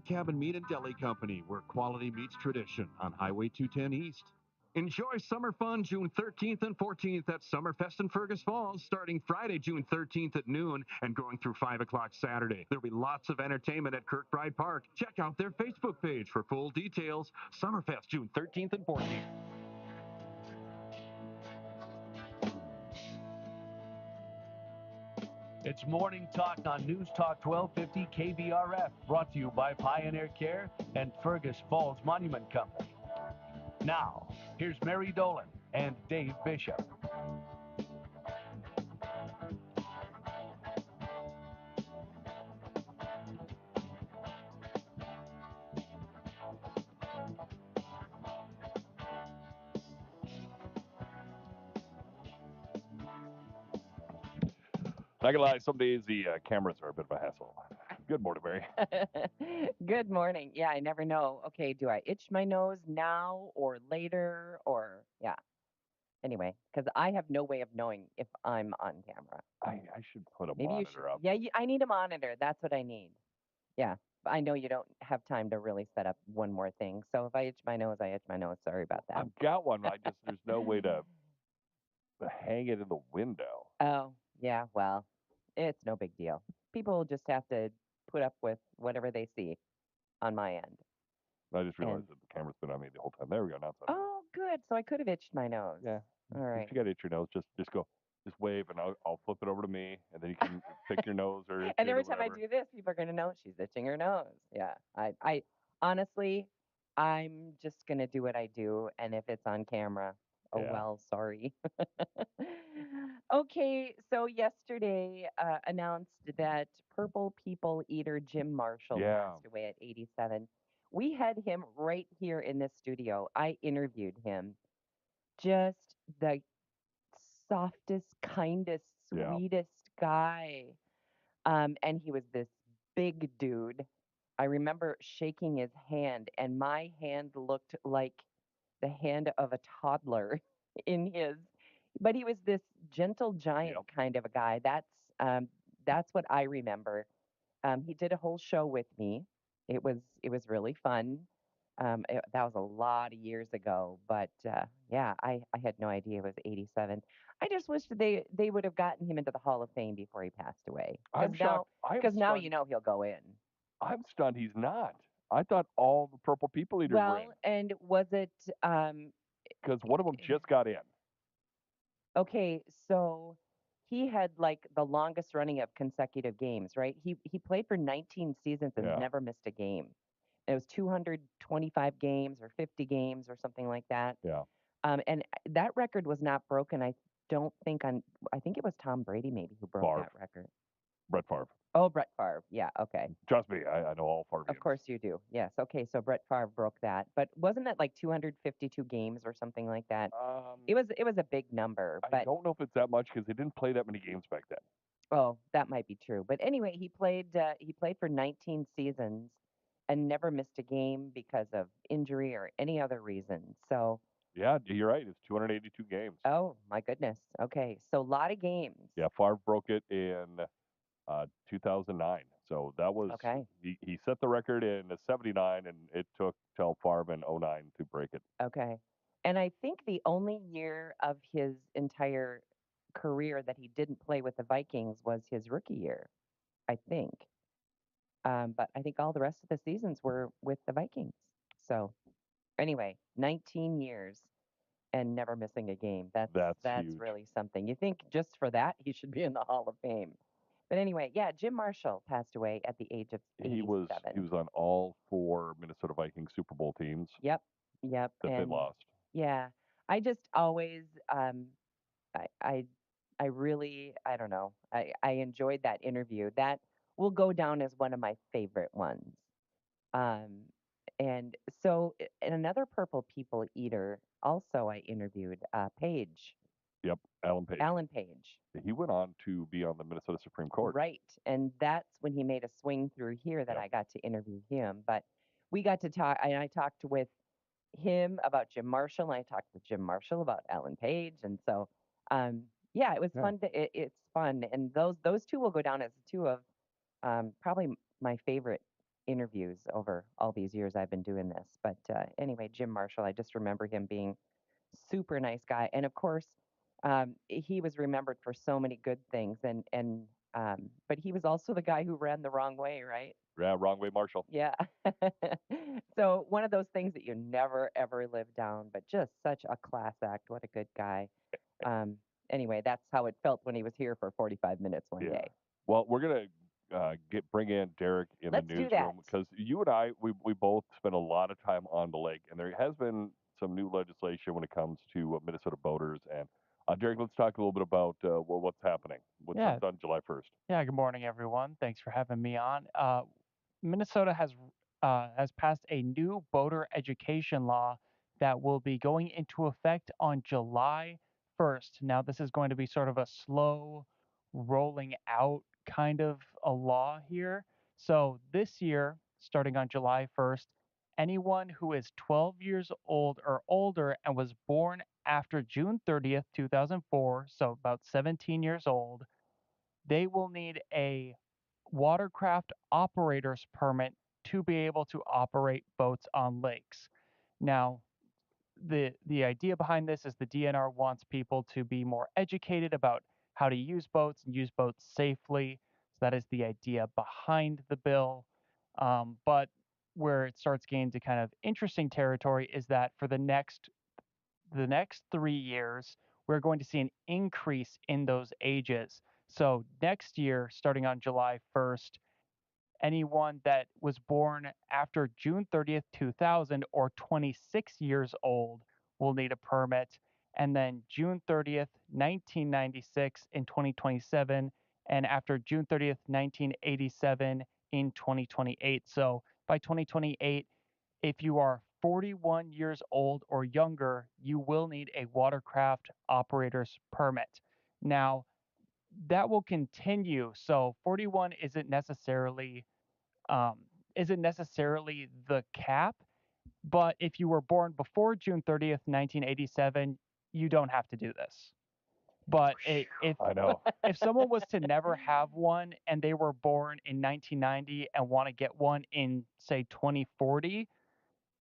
Cabin Meat and Deli Company, where quality meets tradition on Highway 210 East. Enjoy summer fun June 13th and 14th at Summerfest in Fergus Falls, starting Friday, June 13th at noon and going through 5 o'clock Saturday. There'll be lots of entertainment at Kirkbride Park. Check out their Facebook page for full details. Summerfest, June 13th and 14th. It's Morning Talk on News Talk 1250 KBRF, brought to you by Pioneer Care and Fergus Falls Monument Company. Now, here's Mary Dolan and Dave Bishop. Not gonna lie, some days the cameras are a bit of a hassle. Good morning, Mary. Good morning. Yeah, I never know. Okay, do I itch my nose now or later or yeah. Anyway, because I have no way of knowing if I'm on camera. I should put a Maybe you should. monitor up. Yeah, I need a monitor. That's what I need. Yeah, but I know you don't have time to really set up one more thing. So if I itch my nose, I itch my nose. Sorry about that. I've got one. There's no way to hang it in the window. Oh, yeah, well, it's no big deal. People just have to put up with whatever they see on my end. I just And realized that the camera's been on me the whole time. There we go. Now it's on. oh, good. So I could have itched my nose. Yeah. All right. If you got to itch your nose, just wave, and I'll flip it over to me, and then you can pick your nose or itch And it or every time I whatever. do this, people are going to know she's itching her nose. Yeah. I honestly, I'm just going to do what I do. And if it's on camera, oh, Yeah. well, sorry. Okay. So yesterday announced that Purple People Eater Jim Marshall Yeah. passed away at 87. We had him right here in this studio. I interviewed him. Just the softest, kindest, Yeah. sweetest guy. And he was this big dude. I remember shaking his hand, and my hand looked like the hand of a toddler in his. But he was this gentle giant Yep. kind of a guy. That's what I remember. He did a whole show with me. It was really fun. That was a lot of years ago, but yeah, I had no idea it was 87. I just wish that they would have gotten him into the Hall of Fame before he passed away. I'm shocked. Because now you know he'll go in. I'm stunned he's not. I thought all the Purple People Eaters were in. Well, and was it Because one of them just got in. okay? So he had like the longest running of consecutive games, right? He played for 19 seasons and Yeah. never missed a game. It was 225 games or 50 games or something like that. Yeah. And that record was not broken. I don't think I think it was Tom Brady maybe who broke Favre. that record. Brett Favre. Oh, Brett Favre. Yeah. Okay. Trust me, I know all Favre. Of course you do. Yes. Okay. So Brett Favre broke that, but wasn't it like 252 games or something like that? It was a big number, I but don't know if it's that much because they didn't play that many games back then. oh, that might be true. But anyway, he played for 19 seasons and never missed a game because of injury or any other reason. So Yeah, you're right. It's 282 games. oh my goodness. Okay. So a lot of games. Yeah, Favre broke it in 2009. So that was Okay. He set the record in '79, and it took till Favre in '09 to break it. Okay. And I think the only year of his entire career that he didn't play with the Vikings was his rookie year, I think. But I think all the rest of the seasons were with the Vikings. So anyway, 19 years and never missing a game. That's huge. really something. You think just for that he should be in the Hall of Fame. But anyway, yeah, Jim Marshall passed away at the age of 87. He was on all 4 Minnesota Vikings Super Bowl teams. Yep. That they lost. Yeah, I just always, I really, I don't know, I enjoyed that interview. That will go down as one of my favorite ones. Um, and so, and another Purple People Eater, also I interviewed, Paige. Yep, Alan Page. Alan Page. He went on to be on the Minnesota Supreme Court. Right, and that's when he made a swing through here that Yep. I got to interview him. But we got to talk, and I talked with him about Jim Marshall, and I talked with Jim Marshall about Alan Page, and so yeah, it was fun. It's fun, and those two will go down as two of probably my favorite interviews over all these years I've been doing this. But anyway, Jim Marshall, I just remember him being super nice guy, and of course, he was remembered for so many good things, but he was also the guy who ran the wrong way, right? Yeah, wrong way, Marshall. Yeah. So one of those things that you never ever live down, but just such a class act. What a good guy. Um, anyway, that's how it felt when he was here for 45 minutes one Yeah. day. Well, we're gonna bring in Derek in Let's the do that. newsroom because you and I we both spend a lot of time on the lake, and there has been some new legislation when it comes to Minnesota boaters. And Derek, let's talk a little bit about what's happening. What Yeah. starts on July 1st. Yeah, good morning, everyone. Thanks for having me on. Minnesota has passed a new boater education law that will be going into effect on July 1st. Now, this is going to be sort of a slow rolling out kind of a law here. So, this year, starting on July 1st, anyone who is 12 years old or older and was born after June 30th, 2004, so about 17 years old, they will need a watercraft operator's permit to be able to operate boats on lakes. Now, the idea behind this is the DNR wants people to be more educated about how to use boats and use boats safely. So that is the idea behind the bill. But where it starts getting to kind of interesting territory is that for the next 3 years, we're going to see an increase in those ages. So next year, starting on July 1st, anyone that was born after June 30th, 2000 or 26 years old will need a permit. And then June 30th, 1996 in 2027, and after June 30th, 1987 in 2028. So by 2028, if you are 41 years old or younger, you will need a watercraft operator's permit. Now, that will continue. So 41 um, isn't necessarily the cap, but if you were born before June 30th, 1987, you don't have to do this. But if I know. if someone was to never have one and they were born in 1990 and want to get one in say 2040,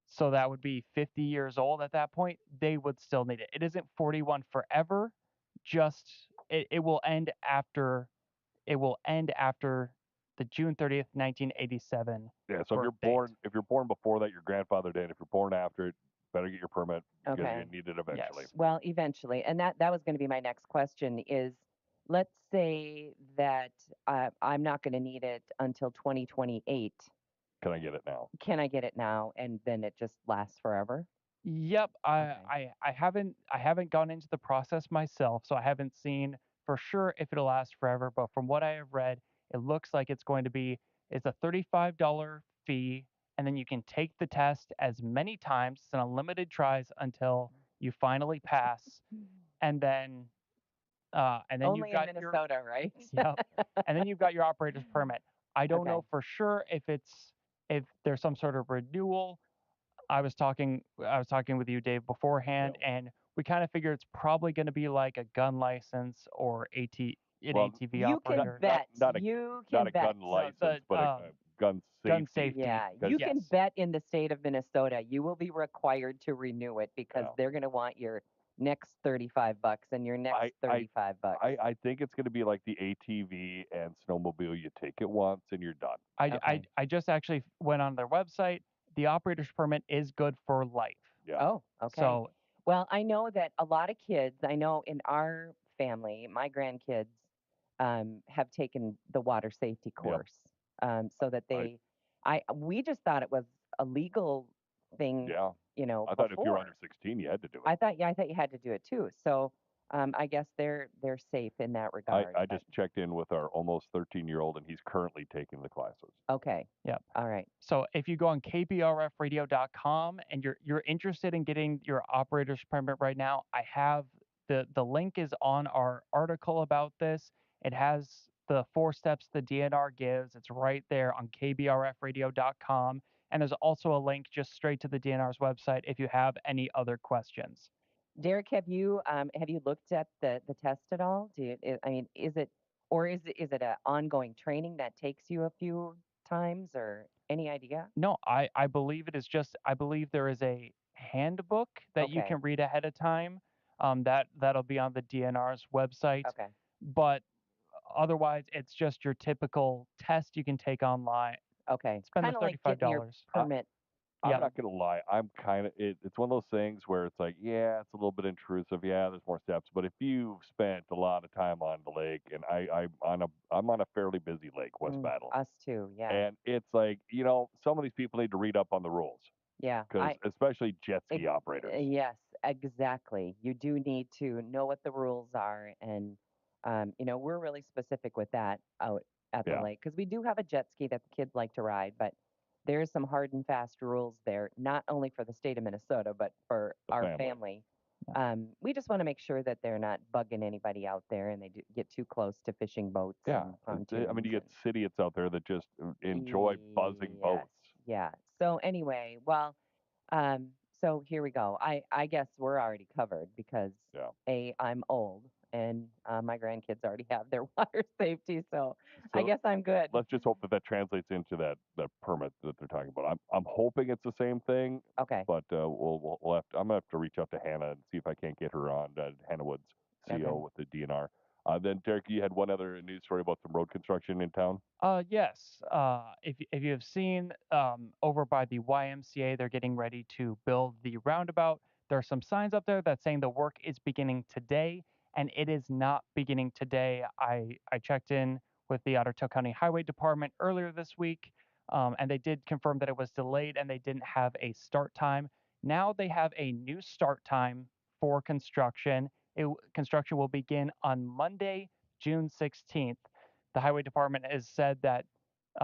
so that would be 50 years old at that point, they would still need it. It isn't 41 forever, just it will end after the June 30th, 1987 Yeah. So birth date. if you're born before that, your grandfather did. If you're born after it, better get your permit because Okay. you need it eventually. Yes. Well, eventually, and that was going to be my next question is, let's say that I'm not going to need it until 2028. Can I get it now? Can I get it now, and then it just lasts forever? Yep. Okay. I haven't gone into the process myself, so I haven't seen for sure if it'll last forever. But from what I have read, it looks like it's a $35 fee, and then you can take the test as many times. It's an unlimited tries until you finally pass, and then Only you've in got Minnesota, right? yep, and then you've got your operator's permit. I don't know Okay. for sure if there's some sort of renewal. I was talking with you, Dave, beforehand, and we kind of figured it's probably going to be like a gun license or Well, ATV You can operator. bet. not a You not can a bet. gun license, but a gun gun safety. safety. Yeah, 'Cause- you can Yes. bet in the state of Minnesota you will be required to renew it because Yeah. they're going to want your next $35 and your next $35. I think it's going to be like the ATV and snowmobile. You take it once and you're done. I just actually went on their website. The operator's permit is good for life. Yeah. Oh, okay. So Well, I know that a lot of kids, I know in our family, my grandkids have taken the water safety course so that we just thought it was a legal thing, Yeah. you know, I thought if you were before. under 16, you had to do it. I thought you had to do it too. So I guess they're safe in that regard. I but- just checked in with our almost 13-year-old, and he's currently taking the classes. Okay. Yep. All right. So if you go on kbrfradio.com and you're interested in getting your operator's permit right now, I have the link is on our article about this. It has the 4 steps the DNR gives. It's right there on kbrfradio.com, and there's also a link just straight to the DNR's website if you have any other questions. Derek, have you looked at the test at all? I mean, is it an ongoing training that takes you a few times or? Any idea? No, I believe it is just I believe there is a handbook that you Okay. can read ahead of time. That'll be on the DNR's website, Okay. but otherwise it's just your typical test you can take online. Okay. Spend the Kind of like getting your $35. permit. I'm Yeah. not gonna lie. I'm kind of it's one of those things where it's like, yeah, it's a little bit intrusive. Yeah, there's more steps, but if you've spent a lot of time on the lake, and I'm on a fairly busy lake, West Battle, Us too. Yeah. and it's like some of these people need to read up on the rules Yeah. because especially jet ski operators. Yes, exactly. You do need to know what the rules are, and we're really specific with that out at the Yeah, lake because we do have a jet ski that the kids like to ride, but there's some hard and fast rules there, not only for the state of Minnesota, but for the our family. family. We just want to make sure that they're not bugging anybody out there, and they get too close to fishing boats Yeah, and I pontoons. mean, you get idiots out there that just enjoy buzzing Yes, boats. yeah. So anyway, well, um, so here we go. I guess we're already covered because Yeah. I'm old and my grandkids already have their water safety, so I So guess I'm good. let's just hope that that translates into that permit that they're talking about. I'm hoping it's the same thing, Okay. but we'll have to, I'm gonna have to reach out to Hannah and see if I can't get her on Hannah Woods, CO Okay. with the DNR. Then Derek, you had one other news story about some road construction in town. Yes. If you have seen over by the YMCA, they're getting ready to build the roundabout. There are some signs up there that saying the work is beginning today, and it is not beginning today. I checked in with the Ottertail County Highway Department earlier this week, and they did confirm that it was delayed and they didn't have a start time. Now they have a new start time for construction. Construction will begin on Monday, June 16th. The highway department has said that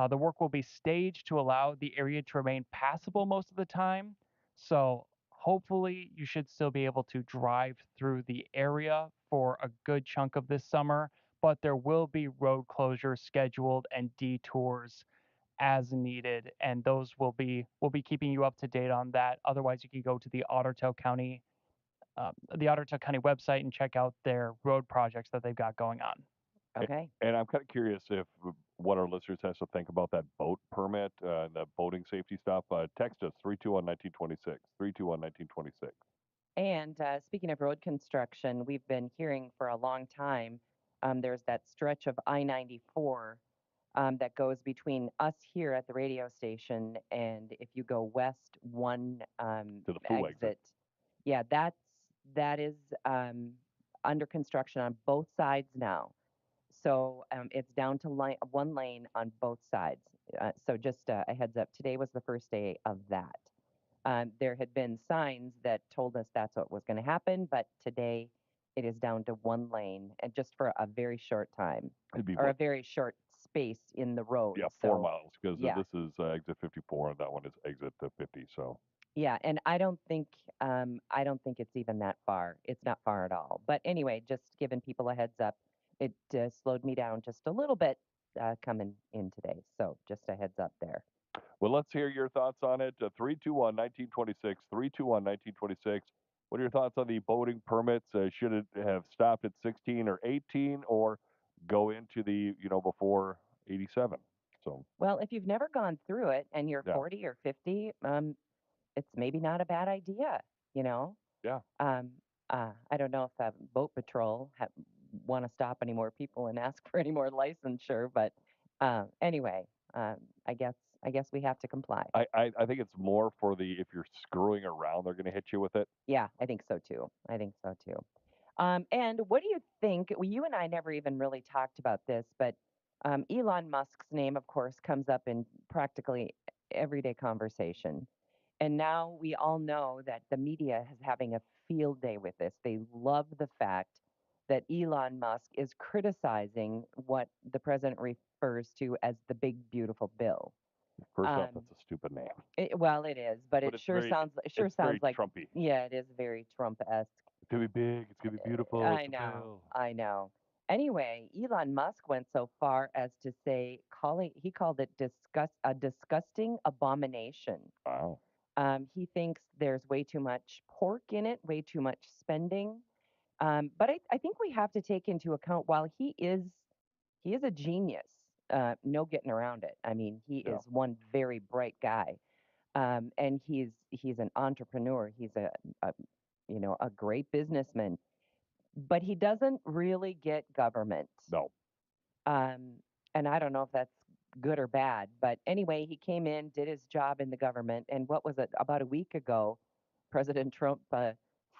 the work will be staged to allow the area to remain passable most of the time. So hopefully you should still be able to drive through the area for a good chunk of this summer, but there will be road closures scheduled and detours as needed, and those will be keeping you up to date on that. Otherwise, you can go to the Ottertail County website and check out their road projects that they've got going on. Okay. And I'm kind of curious if what our listeners has to think about that boat permit, the boating safety stuff. Text us 321-1926, 321-1926. And speaking of road construction, we've been hearing for a long time there's that stretch of I-94 that goes between us here at the radio station, and if you go west one To the Foo exit. yeah, that is under construction on both sides now. So it's down to one lane on both sides. So just a heads up, today was the first day of that. There had been signs that told us that's what was going to happen, but today it is down to one lane and just for a very short time It'd be or a very short space in the road. Yeah, So 4 miles because yeah, this is exit 54 and that one is exit 50. So yeah, and I don't think it's even that far. It's not far at all. But anyway, just giving people a heads up. It slowed me down just a little bit coming in today. So just a heads up there. well, let's hear your thoughts on it. 321-1926, 321-1926. What are your thoughts on the boating permits? Should it have stopped at 16 or 18 or go into the before 87? So Well, if you've never gone through it and you're yeah, 40 or 50, it's maybe not a bad idea, you know. yeah. Um, I don't know if Boat Patrol want to stop any more people and ask for any more licensure, but anyway, I guess we have to comply. I think it's more for the if you're screwing around, they're going to hit you with it. Yeah, I think so too. I think so too. And what do you think? Well, you and I never even really talked about this, but Elon Musk's name, of course, comes up in practically everyday conversation. And now we all know that the media is having a field day with this. They love the fact that Elon Musk is criticizing what the president refers to as the big beautiful bill. First off, Um, that's a stupid name, well, it is, but but it sure sounds very like Trumpy. yeah, it is very Trump-esque. It's gonna be big. It's gonna be beautiful. I It's a know, bill. I know. Anyway, Elon Musk went so far as to say, he called it a disgusting abomination. Wow. He thinks there's way too much pork in it, way too much spending. But I think we have to take into account while he is a genius. No getting around it. I mean, he Yeah. is one very bright guy, and he's an entrepreneur. He's a a great businessman, but he doesn't really get government. No. Um, and I don't know if that's good or bad, but anyway, he came in, did his job in the government, and what was it? About a week ago, President Trump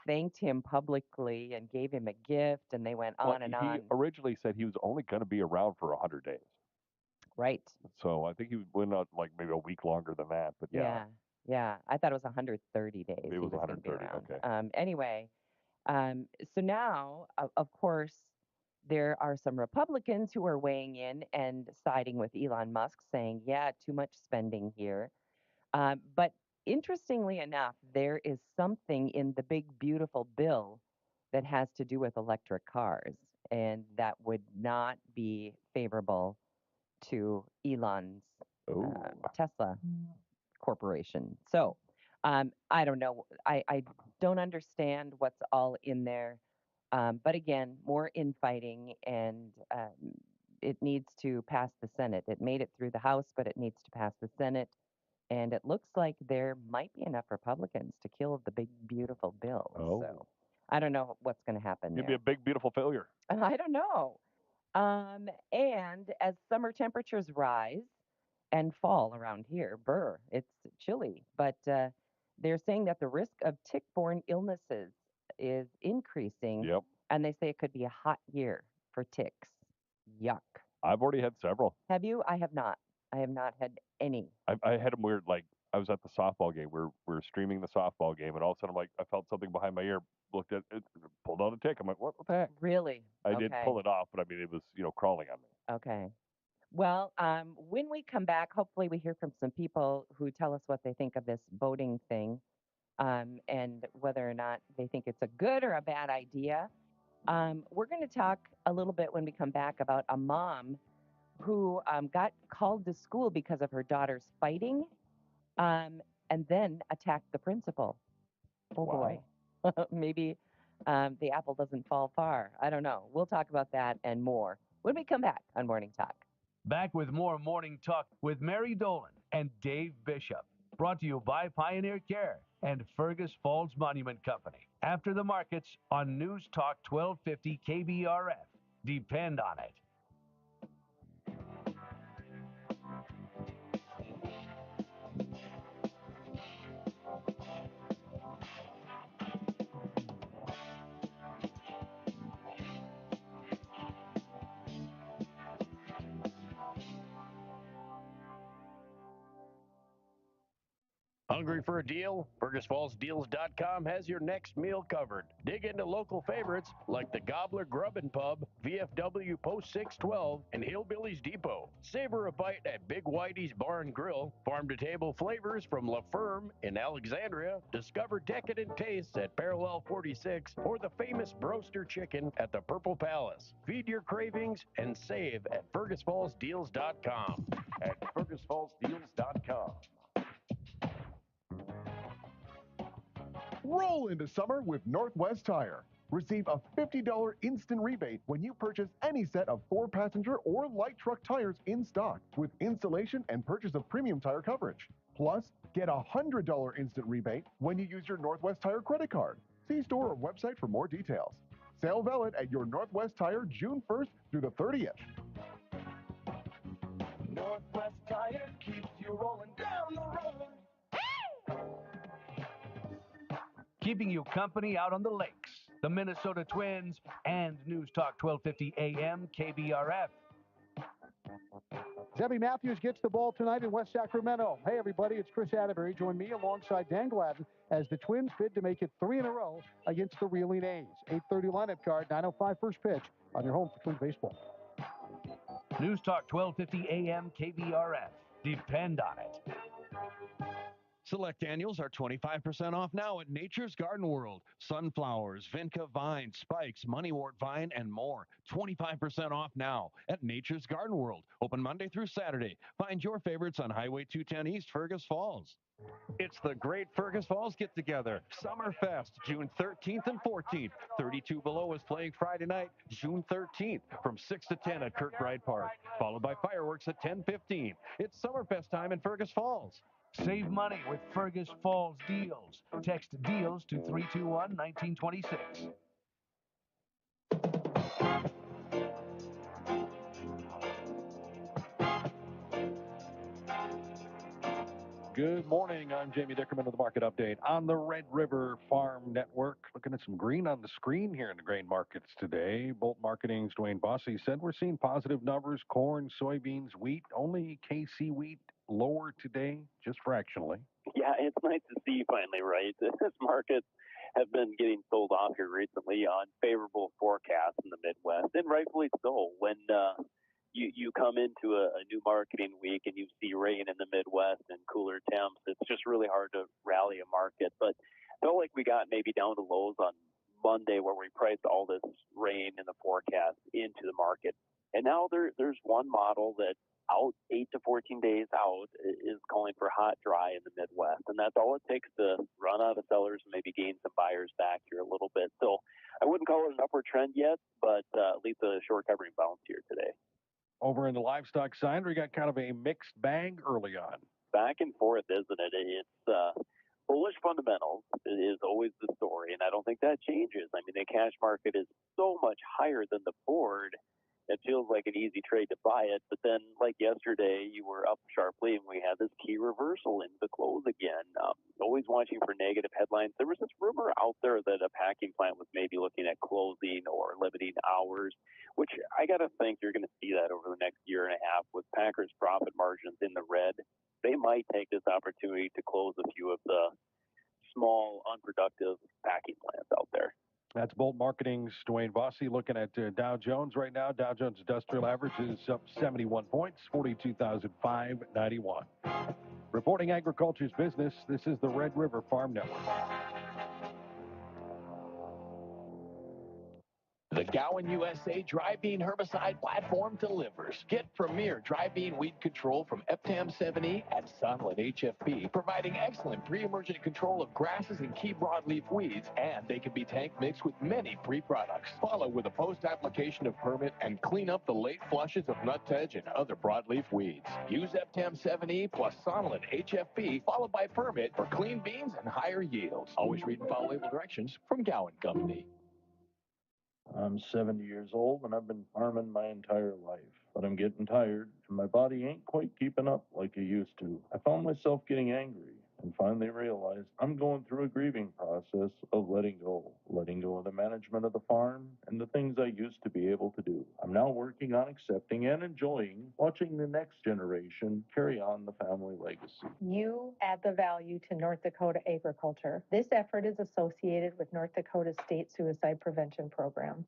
thanked him publicly and gave him a gift, and they went Well, on and he on. originally said he was only going to be around for 100 days. Right. So I think he went out like maybe a week longer than that. But yeah, Yeah. I thought it was 130 days it he was was going to be 130. around. Okay. Anyway, so now, of course, there are some Republicans who are weighing in and siding with Elon Musk, saying, yeah, too much spending here. But interestingly enough, there is something in the big, beautiful bill that has to do with electric cars, and that would not be favorable to Elon's Oh. Tesla corporation. So I don't know. I don't understand what's all in there. But again, more infighting, and it needs to pass the Senate. It made it through the House, but it needs to pass the Senate. And it looks like there might be enough Republicans to kill the big, beautiful bill. Oh. So I don't know what's going to happen You'd there. be a big, beautiful failure. I don't know. And as summer temperatures rise and fall around here, it's chilly, but they're saying that the risk of tick-borne illnesses is increasing, Yep. and they say it could be a hot year for ticks. Yuck. I've already had several. Have you? I have not. I have not had any. I had them weird. Like I was at the softball game. We were streaming the softball game, and all of a sudden, I'm like, I felt something behind my ear. Looked at it, pulled out a tick. I'm like, what the heck? Really? I did pull it off, but I mean, it was crawling on me. Okay. Well, when we come back, hopefully we hear from some people who tell us what they think of this boating thing, and whether or not they think it's a good or a bad idea. We're going to talk a little bit when we come back about a mom who got called to school because of her daughter's fighting, and then attacked the principal. Oh boy. Maybe the apple doesn't fall far. I don't know. We'll talk about that and more when we come back on Morning Talk. Back with more Morning Talk with Mary Dolan and Dave Bishop. Brought to you by Pioneer Care and Fergus Falls Monument Company. After the markets on News Talk 1250 KBRF. Depend on it. Hungry for a deal? FergusFallsDeals.com has your next meal covered. Dig into local favorites like the Gobbler Grub and Pub, VFW Post 612, and Hillbillies Depot. Savor a bite at Big Whitey's Bar and Grill. Farm-to-table flavors from La Ferme in Alexandria. Discover decadent tastes at Parallel 46 or the famous Broaster Chicken at the Purple Palace. Feed your cravings and save at FergusFallsDeals.com. At FergusFallsDeals.com. Roll into summer with Northwest Tire. Receive a $50 instant rebate when you purchase any set of 4-passenger or light truck tires in stock with installation and purchase of premium tire coverage. Plus, get a $100 instant rebate when you use your Northwest Tire credit card. See store or website for more details. Sale valid at your Northwest Tire June 1st through the 30th. Northwest Tire keeps you rolling down the road. Keeping you company out on the lakes, the Minnesota Twins, and News Talk 1250 AM KBRF. Zebby Matthews gets the ball tonight in West Sacramento. Hey, everybody, it's Chris Atterbury. Join me alongside Dan Gladden as the Twins bid to make it 3 in a row against the Reeling A's. 8:30 lineup card, 9:05 first pitch on your home for Twins baseball. News Talk 1250 AM KBRF. Depend on it. Select annuals are 25% off now at Nature's Garden World. Sunflowers, Vinca vine, spikes, moneywort vine, and more. 25% off now at Nature's Garden World. Open Monday through Saturday. Find your favorites on Highway 210 East, Fergus Falls. It's the Great Fergus Falls Get-Together, Summerfest, June 13th and 14th. 32 Below is playing Friday night, June 13th, from 6 to 10 at Kirkbride Park, followed by fireworks at 10:15. It's Summerfest time in Fergus Falls. Save money with Fergus Falls deals. Text deals to 321-1926. Good morning. I'm Jamie Dickerman with the market update on the Red River Farm Network. Looking at some green on the screen here in the grain markets today. Bolt Marketing's Dwayne Bossy said we're seeing positive numbers. Corn, soybeans, wheat. Only KC wheat lower today, just fractionally. Yeah, it's nice to see finally, right? This markets have been getting sold off here recently on favorable forecasts in the Midwest, and rightfully so. When you come into a new marketing week and you see rain in the Midwest and cooler temps, it's just really hard to rally a market. But I felt like we got maybe down to lows on Monday where we priced all this rain in the forecast into the market. And now there's one model that out 8 to 14 days out is calling for hot, dry in the Midwest. And that's all it takes to run out of sellers and maybe gain some buyers back here a little bit. So I wouldn't call it an upward trend yet, but at least a short covering bounce here today. Over in the livestock side, we got kind of a mixed bag early on. Back and forth, isn't it? It's bullish fundamentals is always the story, and I don't think that changes. I mean, the cash market is so much higher than the board. It feels like an easy trade to buy it, but then, like yesterday, you were up sharply, and we had this key reversal into the close again. Always watching for negative headlines. There was this rumor out there that a packing plant was maybe looking at closing or limiting hours, which I got to think you're going to see that over the next year and a half with Packers' profit margins in the red. They might take this opportunity to close a few of the small, unproductive packing plants out there. That's Bolt Marketing's Dwayne Bossy looking at Dow Jones right now. Dow Jones Industrial Average is up 71 points, 42,591. Reporting agriculture's business, this is the Red River Farm Network. The Gowan USA Dry Bean Herbicide Platform delivers. Get premier dry bean weed control from Eptam 7E and Sunland HFP, providing excellent pre-emergent control of grasses and key broadleaf weeds, and they can be tank mixed with many free products. Follow with a post-application of permit and clean up the late flushes of nutsedge and other broadleaf weeds. Use Eptam 7E plus Sunland HFP, followed by permit for clean beans and higher yields. Always read and follow label directions from Gowan Company. I'm 70 years old and I've been farming my entire life, but I'm getting tired and my body ain't quite keeping up like it used to. I found myself getting angry and finally realized I'm going through a grieving process of letting go of the management of the farm and the things I used to be able to do. I'm now working on accepting and enjoying watching the next generation carry on the family legacy. You add the value to North Dakota agriculture. This effort is associated with North Dakota State Suicide Prevention Program.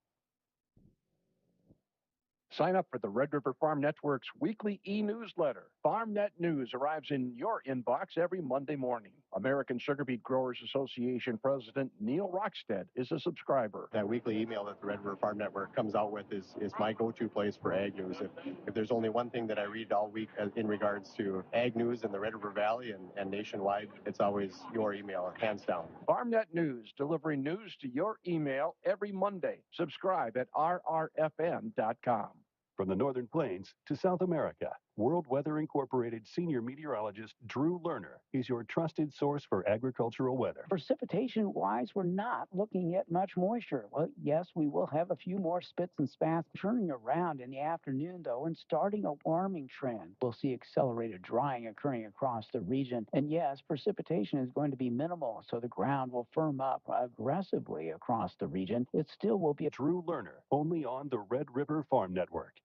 Sign up for the Red River Farm Network's weekly e-newsletter. FarmNet News arrives in your inbox every Monday morning. American Sugar Beet Growers Association President Neil Rockstead is a subscriber. That weekly email that the Red River Farm Network comes out with is my go-to place for ag news. If there's only one thing that I read all week in regards to ag news in the Red River Valley and nationwide, it's always your email, hands down. FarmNet News, delivering news to your email every Monday. Subscribe at rrfn.com. From the Northern Plains to South America, World Weather Incorporated senior meteorologist Drew Lerner is your trusted source for agricultural weather. Precipitation-wise, we're not looking at much moisture. Well, yes, we will have a few more spits and spats turning around in the afternoon, though, and starting a warming trend. We'll see accelerated drying occurring across the region. And yes, precipitation is going to be minimal, so the ground will firm up aggressively across the region. It still will be Drew Lerner, only on the Red River Farm Network.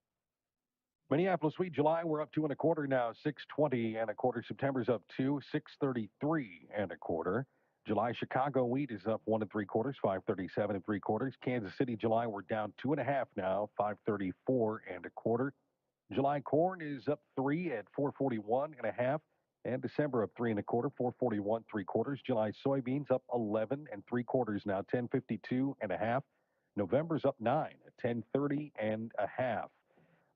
Minneapolis wheat July, we're up 2 1/4 now, 6.20 1/4. September's up 2, 6.33 1/4. July Chicago wheat is up 1 3/4, 5.37 3/4. Kansas City July, we're down 2 1/2 now, 5.34 1/4. July corn is up 3 at 4.41 1/2. And December up 3 1/4, 441 3/4. July soybeans up 11 3/4 now, 10.52 1/2. November's up 9 at 10.30 1/2.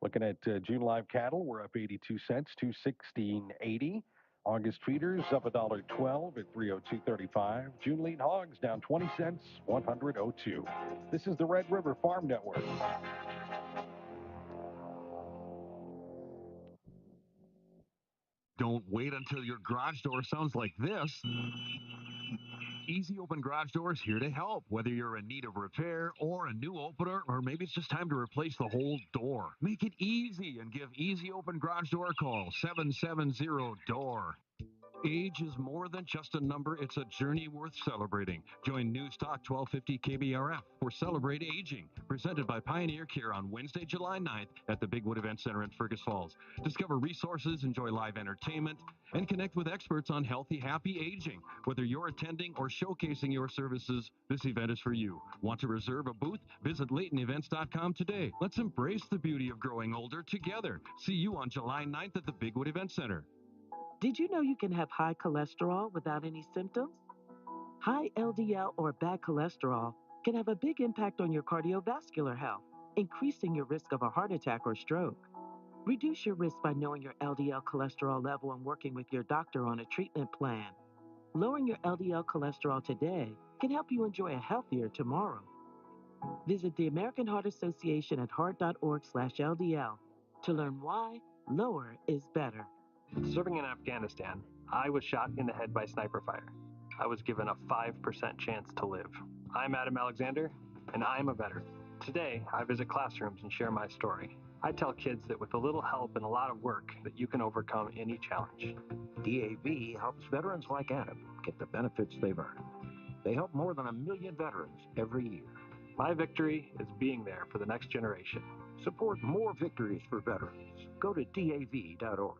Looking at June live cattle, we're up 82 cents, 216.80. August feeders up $1.12 at 302.35. June lean hogs down 20 cents, 100.02. This is the Red River Farm Network. Don't wait until your garage door sounds like this. Easy Open Garage Doors here to help. Whether you're in need of repair or a new opener, or maybe it's just time to replace the whole door. Make it easy and give Easy Open Garage Door a call, 770-DOOR. Age is more than just a number. It's a journey worth celebrating. Join News Talk 1250 KBRF for Celebrate Aging, presented by Pioneer Care on Wednesday, July 9th at the Bigwood Event Center in Fergus Falls. Discover resources, enjoy live entertainment, and connect with experts on healthy, happy aging. Whether you're attending or showcasing your services, this event is for you. Want to reserve a booth? Visit LaytonEvents.com today. Let's embrace the beauty of growing older together. See you on July 9th at the Bigwood Event Center. Did you know you can have high cholesterol without any symptoms? High LDL or bad cholesterol can have a big impact on your cardiovascular health, increasing your risk of a heart attack or stroke. Reduce your risk by knowing your LDL cholesterol level and working with your doctor on a treatment plan. Lowering your LDL cholesterol today can help you enjoy a healthier tomorrow. Visit the American Heart Association at heart.org/LDL to learn why lower is better. Serving in Afghanistan, I was shot in the head by sniper fire. I was given a 5% chance to live. I'm Adam Alexander, and I'm a veteran. Today, I visit classrooms and share my story. I tell kids that with a little help and a lot of work, that you can overcome any challenge. DAV helps veterans like Adam get the benefits they've earned. They help more than 1 million veterans every year. My victory is being there for the next generation. Support more victories for veterans. Go to DAV.org.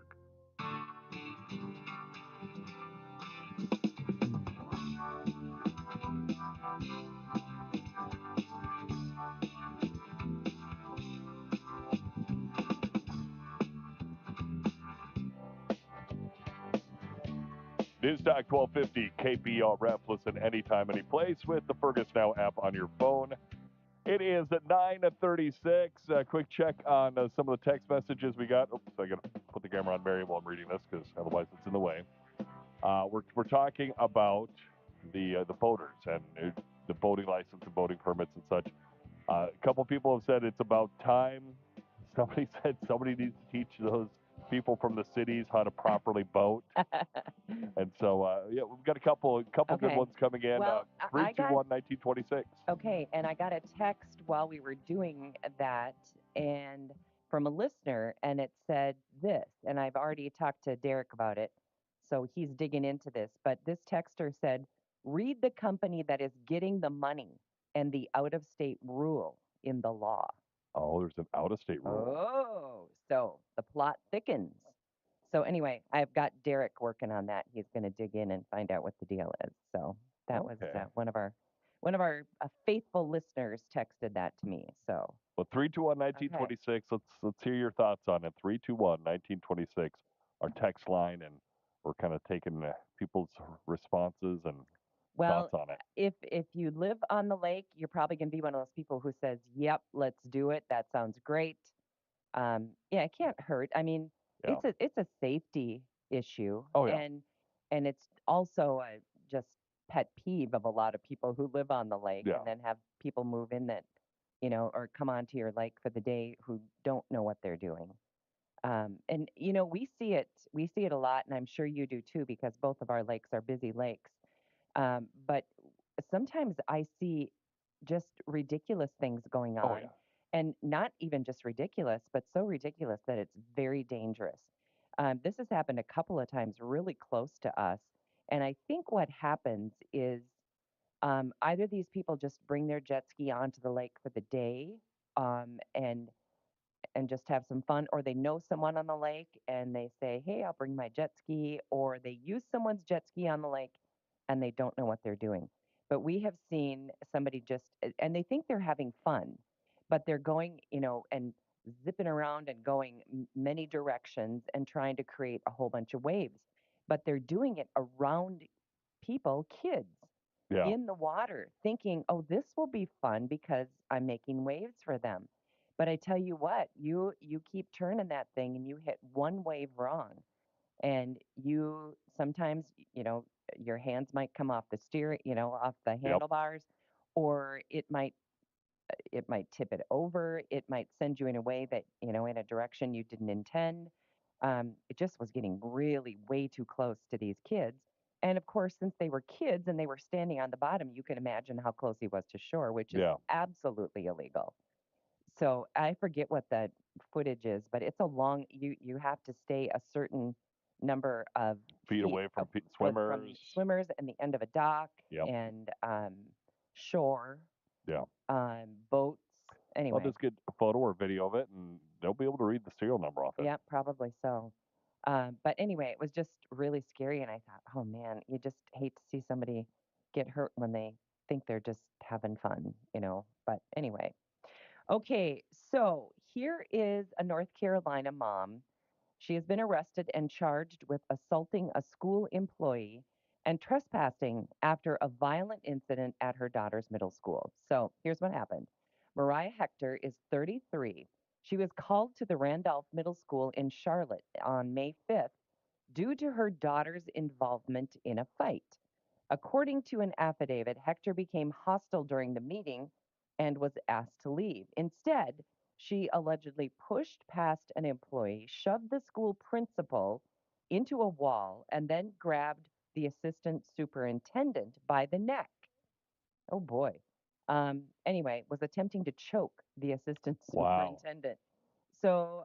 News Talk 1250 KBRF. Listen anytime, any place with the Fergus Now app on your phone. It is at 9:36. Quick check on some of the text messages we got. Oops, I got to put the camera on Mary while I'm reading this because otherwise it's in the way. We're talking about the boaters and the boating license and boating permits and such. A couple people have said it's about time. Somebody said somebody needs to teach those people from the cities how to properly boat. And so, yeah, we've got a couple Okay. good ones coming in. Well, I got 321-1926. okay, and I got a text while we were doing that, and from a listener, and it said this, and I've already talked to Derek about it, so he's digging into this. But this texter said, "Read the company that is getting the money and the out-of-state rule in the law." Oh, there's an out-of-state rule. Oh, so the plot thickens. So anyway, I've got Derek working on that. He's going to dig in and find out what the deal is. So that was Okay. one of our faithful listeners texted that to me. So Well, 321-1926. Let's hear your thoughts on it. 321-1926, our text line, and we're kind of taking people's responses and well, thoughts on it. if you live on the lake, you're probably going to be one of those people who says, "Yep, let's do it. That sounds great." Yeah, it can't hurt. I mean, Yeah. it's a safety issue. Oh, yeah. And it's also a just pet peeve of a lot of people who live on the lake Yeah. and then have people move in that, or come onto your lake for the day who don't know what they're doing. And we see it a lot, and I'm sure you do too, because both of our lakes are busy lakes. But sometimes I see just ridiculous things going on. Oh, yeah. And not even just ridiculous, but so ridiculous that it's very dangerous. This has happened a couple of times really close to us. And I think what happens is either these people just bring their jet ski onto the lake for the day and just have some fun, or they know someone on the lake and they say, "Hey, I'll bring my jet ski," or they use someone's jet ski on the lake and they don't know what they're doing. But we have seen somebody and they think they're having fun, but they're going, and zipping around and going many directions and trying to create a whole bunch of waves. but they're doing it around people, kids, Yeah. in the water, thinking, "Oh, this will be fun because I'm making waves for them." But I tell you what, you keep turning that thing and you hit one wave wrong, and you sometimes, your hands might come off the steer, off the Yep. handlebars, or it might tip it over. It might send you in a way that, in a direction you didn't intend. It just was getting really way too close to these kids. And of course, since they were kids and they were standing on the bottom, you can imagine how close he was to shore, which is Yeah. absolutely illegal. So I forget what the footage is, but it's a long, you have to stay a certain number of Feet away from from swimmers. swimmers and the end of a dock Yep. and shore, Yeah. boats. I'll Anyway, just get a photo or video of it, and they'll be able to read the serial number off it. yeah, probably so. But anyway, it was just really scary, and I thought, oh man, you just hate to see somebody get hurt when they think they're just having fun. But anyway, okay, so here is a North Carolina mom. She has been arrested and charged with assaulting a school employee and trespassing after a violent incident at her daughter's middle school. So here's what happened. Mariah Hector is 33. She was called to the Randolph Middle School in Charlotte on May 5th due to her daughter's involvement in a fight. According to an affidavit, Hector became hostile during the meeting and was asked to leave. Instead, she allegedly pushed past an employee, shoved the school principal into a wall, and then grabbed the assistant superintendent by the neck. Oh boy. Anyway, was attempting to choke the assistant Wow. superintendent. So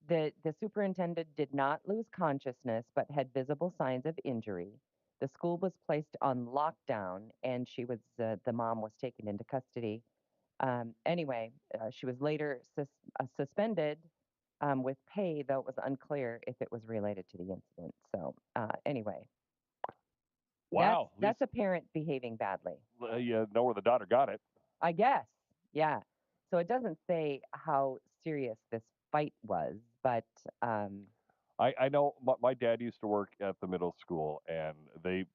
the superintendent did not lose consciousness, but had visible signs of injury. The school was placed on lockdown, and the mom was taken into custody. Anyway, she was later suspended with pay, though it was unclear if it was related to the incident. So anyway, Wow. that's a parent behaving badly. You know where the daughter got it. I guess, yeah. So it doesn't say how serious this fight was, but I know my dad used to work at the middle school, and they've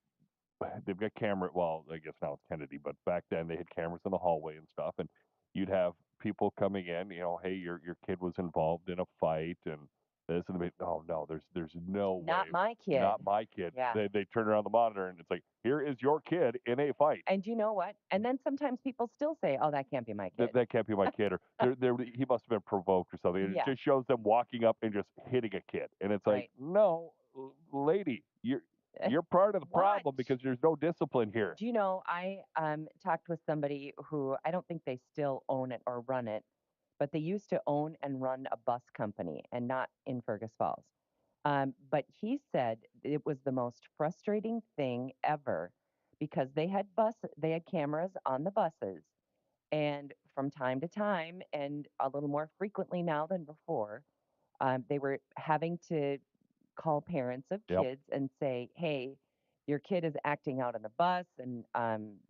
got camera. Well, I guess now it's Kennedy, but back then they had cameras in the hallway and stuff, and you'd have people coming in. Hey, your kid was involved in a fight, and this and the. Oh no, there's no way. not my kid. Not my kid. Yeah. They turn around the monitor, and it's like, here is your kid in a fight. And you know what? And then sometimes people still say, "Oh, that can't be my kid." That can't be my kid, or he must have been provoked or something. Yeah. It just shows them walking up and just hitting a kid, and it's like, Right. no, lady, you're part of the problem because there's no discipline here. Do you know, I talked with somebody who I don't think they still own it or run it, but they used to own and run a bus company, and not in Fergus Falls. But he said it was the most frustrating thing ever because they had cameras on the buses, and from time to time, and a little more frequently now than before, they were having to call parents of Yep. kids and say, "Hey, your kid is acting out on the bus, and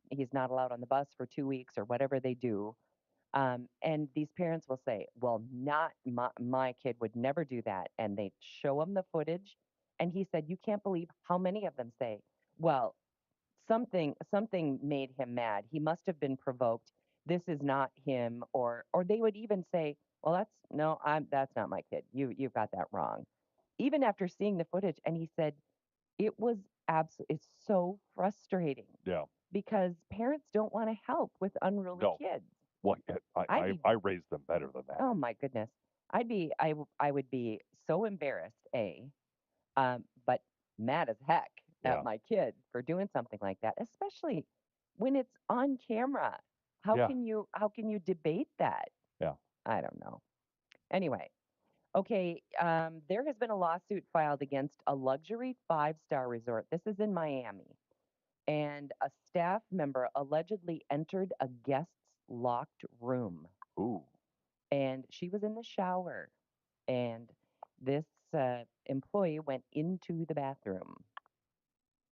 he's not allowed on the bus for 2 weeks," or whatever they do. And these parents will say, "Well, not my kid would never do that," and they show him the footage. And he said, "You can't believe how many of them say, 'Well, something made him mad. He must have been provoked. This is not him,' or they would even say, 'Well, that's not my kid. You've got that wrong.'" Even after seeing the footage, and he said it's so frustrating. Yeah. Because parents don't want to help with unruly kids. Well, I raised them better than that. Oh my goodness. I would be so embarrassed, but mad as heck Yeah. at my kid for doing something like that, especially when it's on camera. How Yeah. can you debate that? Yeah. I don't know. Anyway, okay, there has been a lawsuit filed against a luxury 5-star resort. This is in Miami. And a staff member allegedly entered a guest's locked room. Ooh. And she was in the shower. And this employee went into the bathroom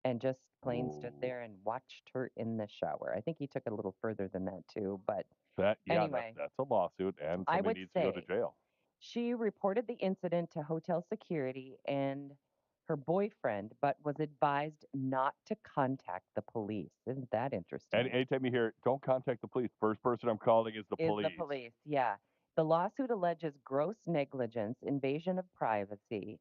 and just plain stood there and watched her in the shower. I think he took it a little further than that too. But anyway, that's a lawsuit, and somebody needs to go to jail. She reported the incident to hotel security, and her boyfriend, but was advised not to contact the police. Isn't that interesting? And anytime you hear, don't contact the police, first person I'm calling is the police. Is the police, yeah. The lawsuit alleges gross negligence, invasion of privacy,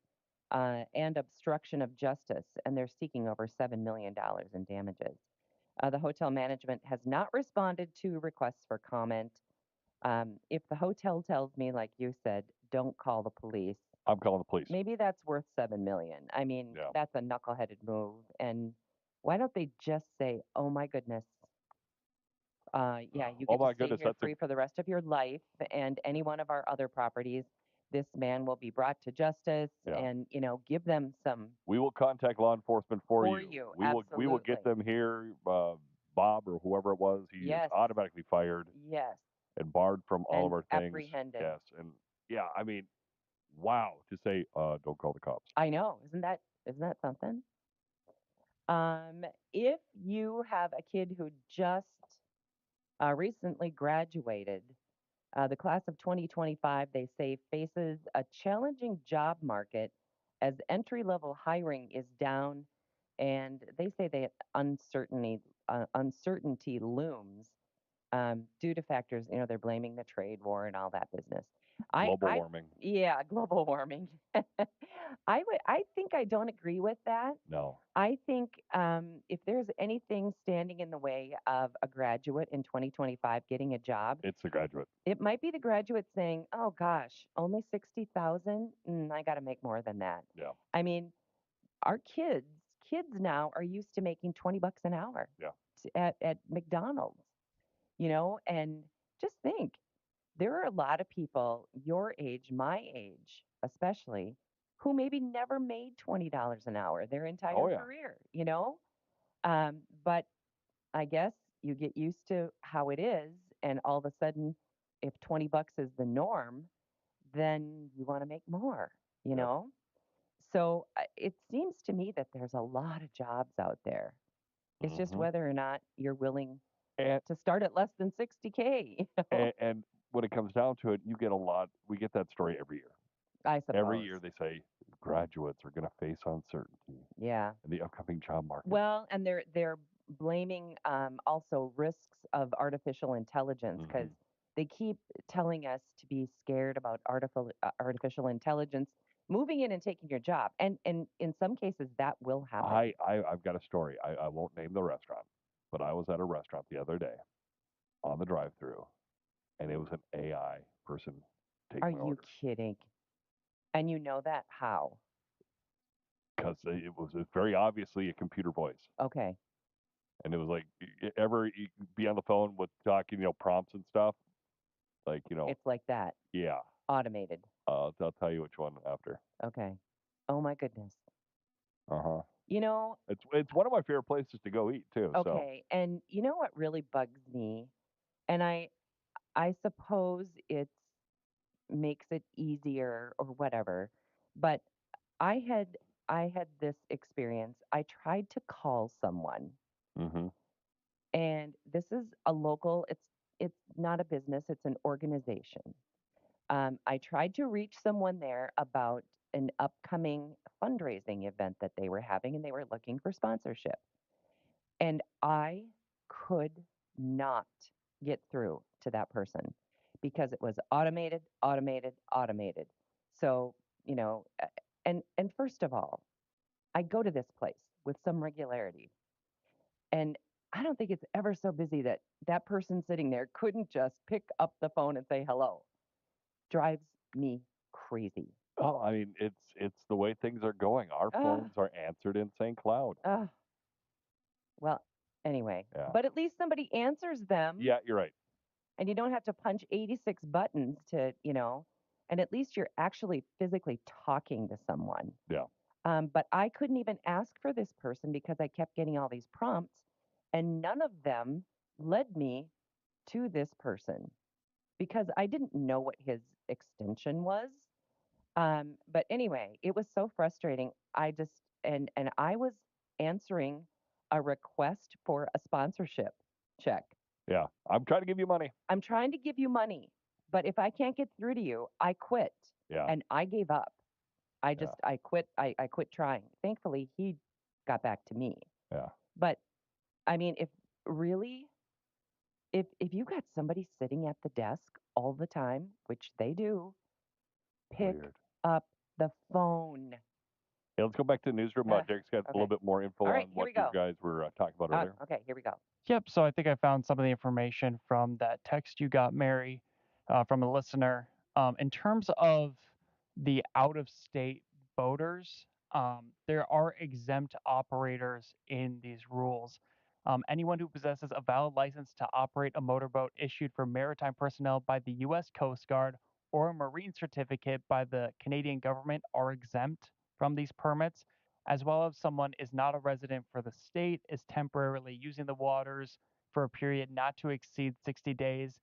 and obstruction of justice, and they're seeking over $7 million in damages. The hotel management has not responded to requests for comment. If the hotel tells me, like you said, don't call the police, I'm calling the police. maybe that's worth $7 million. I mean, Yeah. that's a knuckleheaded move. And why don't they just say, "Oh my goodness, yeah, you Oh get my to stay goodness, here that's free for the rest of your life, and any one of our other properties, this man will be brought to justice, Yeah. and give them some We will contact law enforcement for for you. you. We will get them here. Bob or whoever it was, he is Yes. automatically fired Yes, and barred from all of and our things. apprehended. Yes, and yeah, I mean, wow, to say, don't call the cops. I know. Isn't that something? If you have a kid who just recently graduated, the class of 2025, they say, faces a challenging job market as entry-level hiring is down, and they say that uncertainty looms due to factors. They're blaming the trade war and all that business. Global warming. Yeah, global warming. I think I don't agree with that. No. I think if there's anything standing in the way of a graduate in 2025 getting a job, It's the graduate. it might be the graduate saying, "Oh gosh, only 60,000? I got to make more than that." Yeah. I mean, our kids now are used to making $20 an hour Yeah. at McDonald's, and just think, there are a lot of people your age, my age especially, who maybe never made $20 an hour their entire Oh, yeah. career, but I guess you get used to how it is, and all of a sudden, if $20 is the norm, then you want to make more, you Yep. know? So it seems to me that there's a lot of jobs out there. It's just Mhm. whether or not you're willing And, to start at less than 60K. and when it comes down to it, you get a lot. We get that story every year. I suppose. Every year they say graduates are going to face uncertainty Yeah. in the upcoming job market. Well, and they're blaming also risks of artificial intelligence, because they keep telling us to be scared about artificial intelligence moving in and taking your job, and in some cases that will happen. I've got a story. I won't name the restaurant, but I was at a restaurant the other day on the drive-through, and it was an AI person taking Are my you order. kidding? And you know that how? Because it was very obviously a computer voice. Okay. And it was like, you be on the phone with talking, prompts and stuff? Like, It's like that. Yeah. Automated. I'll tell you which one after. Okay. Oh my goodness. Uh-huh. It's one of my favorite places to go eat, too. Okay. And you know what really bugs me? And I suppose it makes it easier or whatever, but I had this experience. I tried to call someone, So. Mm-hmm. and this is a local. It's not a business. It's an organization. I tried to reach someone there about an upcoming fundraising event that they were having, and they were looking for sponsorship. And I could not get through to that person because it was automated, automated, automated. So, and first of all, I go to this place with some regularity, and I don't think it's ever so busy that that person sitting there couldn't just pick up the phone and say hello. Drives me crazy. Oh, I mean, it's the way things are going. Our phones are answered in St. Cloud. Well, anyway, Yeah. but at least somebody answers them. Yeah, you're right. And you don't have to punch 86 buttons to, and at least you're actually physically talking to someone. Yeah. But I couldn't even ask for this person because I kept getting all these prompts, and none of them led me to this person because I didn't know what his extension was. But anyway, it was so frustrating. I just and I was answering a request for a sponsorship check. Yeah. I'm trying to give you money. I'm trying to give you money, but if I can't get through to you, I quit. Yeah. And I gave up. I just I quit trying. Thankfully, he got back to me. Yeah. But I mean, if you got somebody sitting at the desk all the time, which they do, pick up the phone. Hey, let's go back to the newsroom. Derek's got a little bit more info on what you guys were talking about earlier. Okay, here we go. Yep. So I think I found some of the information from that text you got, Mary, from a listener. In terms of the out-of-state boaters, there are exempt operators in these rules. Anyone who possesses a valid license to operate a motorboat issued for maritime personnel by the U.S. Coast Guard or a marine certificate by the Canadian government are exempt from these permits, as well as someone is not a resident for the state, is temporarily using the waters for a period not to exceed 60 days,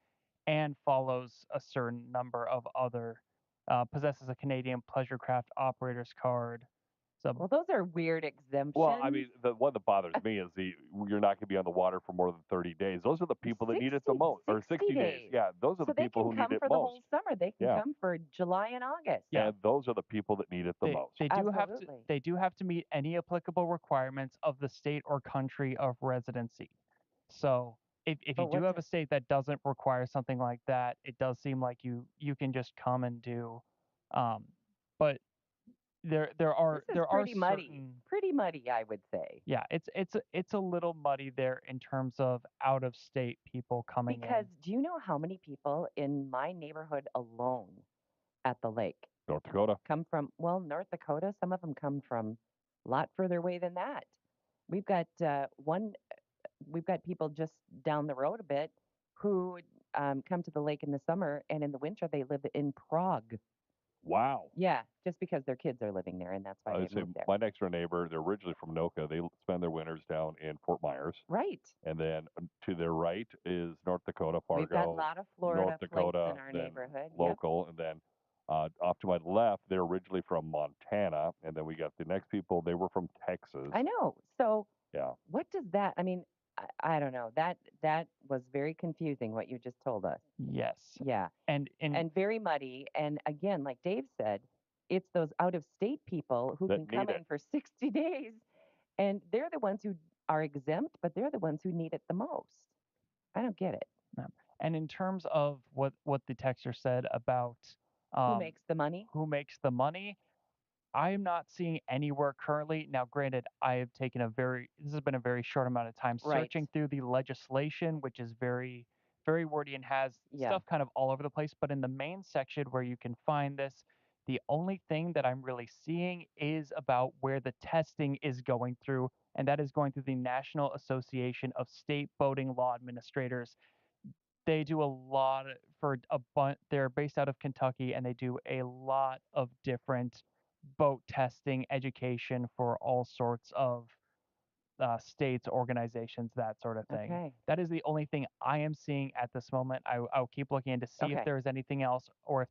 and follows a certain number of other, possesses a Canadian pleasure craft operator's card. So, Well, those are weird exemptions. Well, I mean, the one that bothers me is you're not going to be on the water for more than 30 days. Those are the people that need it the most, or 60 days. Yeah, those are so the people who need it for most. the whole summer. They can come for July and August. And those are the people that need it the most. They do have to meet any applicable requirements of the state or country of residency. So if you do have a state that doesn't require something like that, it does seem like you can just come and do. But there are This is there are pretty muddy. certain, Pretty muddy, I would say. yeah, it's a little muddy there in terms of out of state people coming Because in. do you know how many people in my neighborhood alone at the lake North Dakota come from? Well, North Dakota. Some of them come from a lot further away than that. We've got We've got people just down the road a bit who come to the lake in the summer, and in the winter they live in Prague. Wow. Yeah, just because their kids are living there, and that's why I they would say moved there. my next door neighbor, they're originally from Noka. They spend their winters down in Fort Myers. Right. And then to their right is North Dakota, Fargo. We've got a lot of Florida North Dakota, plates in our then neighborhood. local, and then off to my left, they're originally from Montana, and then we got the next people. They were from Texas. I know. So yeah, what does that? I mean, I don't know. That was very confusing what you just told us. Yes. Yeah. And very muddy. And again, like Dave said, it's those out of state people who That can come need in for 60 days, and they're the ones who are exempt, but they're the ones who need it the most. I don't get it. Yeah. And in terms of what the texter said about Who makes the money? who makes the money, I am not seeing anywhere currently. Now, granted, this has been a very short amount of time Right. searching through the legislation, which is very, very wordy and has stuff kind of all over the place. But in the main section where you can find this, the only thing that I'm really seeing is about where the testing is going through, and that is going through the National Association of State Boating Law Administrators. They do a lot for a bunch. They're based out of Kentucky, and they do a lot of different boat testing education for all sorts of states, organizations, that sort of thing. Okay. That is the only thing I am seeing at this moment. I'll keep looking in to see if Okay. there is anything else, or if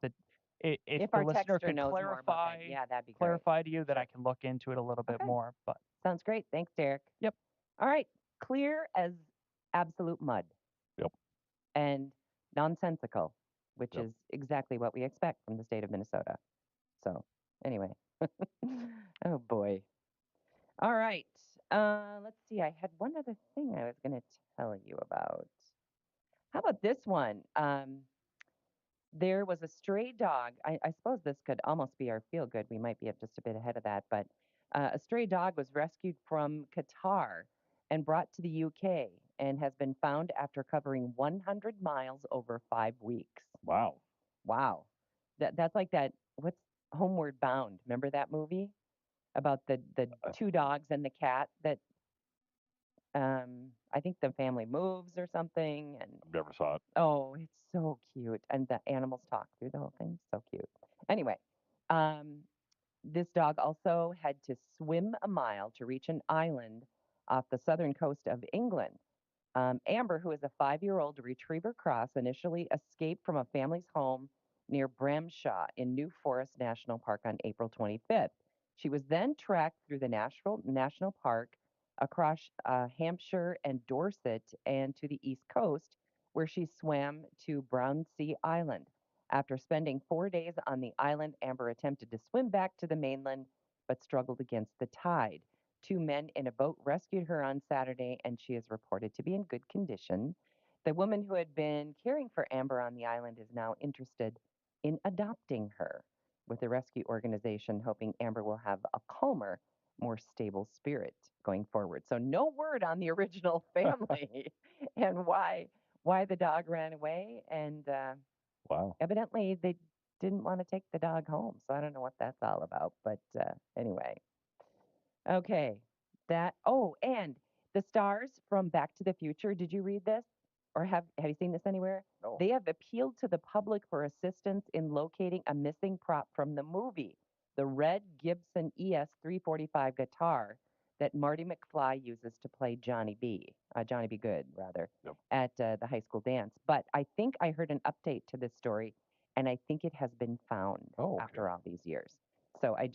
If the our listener texter could knows more about clarify that, yeah, that'd be great. clarify to you, that I can look into it a little bit Okay. more. But Sounds great. Thanks, Derek. Yep. All right. Clear as absolute mud. Yep. And nonsensical, which is exactly what we expect from the state of Minnesota. So, anyway. Oh, boy. All right. Let's see. I had one other thing I was going to tell you about. How about this one? There was a stray dog. I suppose this could almost be our feel good. We might be just a bit ahead of that, but a stray dog was rescued from Qatar and brought to the UK and has been found after covering 100 miles over 5 weeks. Wow. Wow. That's like that. What's Homeward Bound? Remember that movie about the two dogs and the cat that I think the family moves or something, and never saw it. oh, it's so cute, and the animals talk through the whole thing. So cute. Anyway, this dog also had to swim a mile to reach an island off the southern coast of England. Amber, who is a 5-year-old retriever cross, initially escaped from a family's home near Bramshaw in New Forest National Park on April 25th. She was then tracked through the National Park across Hampshire and Dorset and to the east coast, where she swam to Brownsea Island. After spending 4 days on the island, Amber attempted to swim back to the mainland but struggled against the tide. 2 men in a boat rescued her on Saturday, and she is reported to be in good condition. The woman who had been caring for Amber on the island is now interested in adopting her, with the rescue organization hoping Amber will have a calmer, more stable spirit going forward. So no word on the original family and why the dog ran away, and Wow. evidently they didn't want to take the dog home. So I don't know what that's all about, but anyway. Okay. And the stars from Back to the Future, did you read this? Or have you seen this anywhere? No. They have appealed to the public for assistance in locating a missing prop from the movie, the red Gibson ES 345 guitar that Marty McFly uses to play Johnny B. Johnny B. Good, rather, Yep. at the high school dance. But I think I heard an update to this story, and I think it has been found after all these years. So I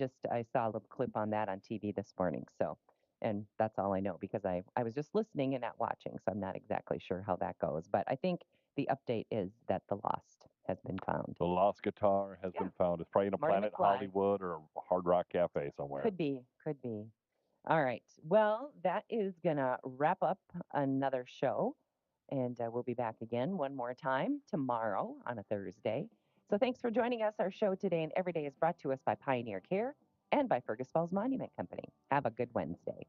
saw a little clip on that on TV this morning. So, and that's all I know because I was just listening and not watching, so I'm not exactly sure how that goes. But I think the update is that the lost has been found. The lost guitar has been found. It's probably in a Marty Planet McFly. Hollywood or a Hard Rock Cafe somewhere. Could be. All right. Well, that is going to wrap up another show. And we'll be back again one more time tomorrow on a Thursday. So thanks for joining us. Our show today and every day is brought to us by Pioneer Care and by Fergus Falls Monument Company. Have a good Wednesday.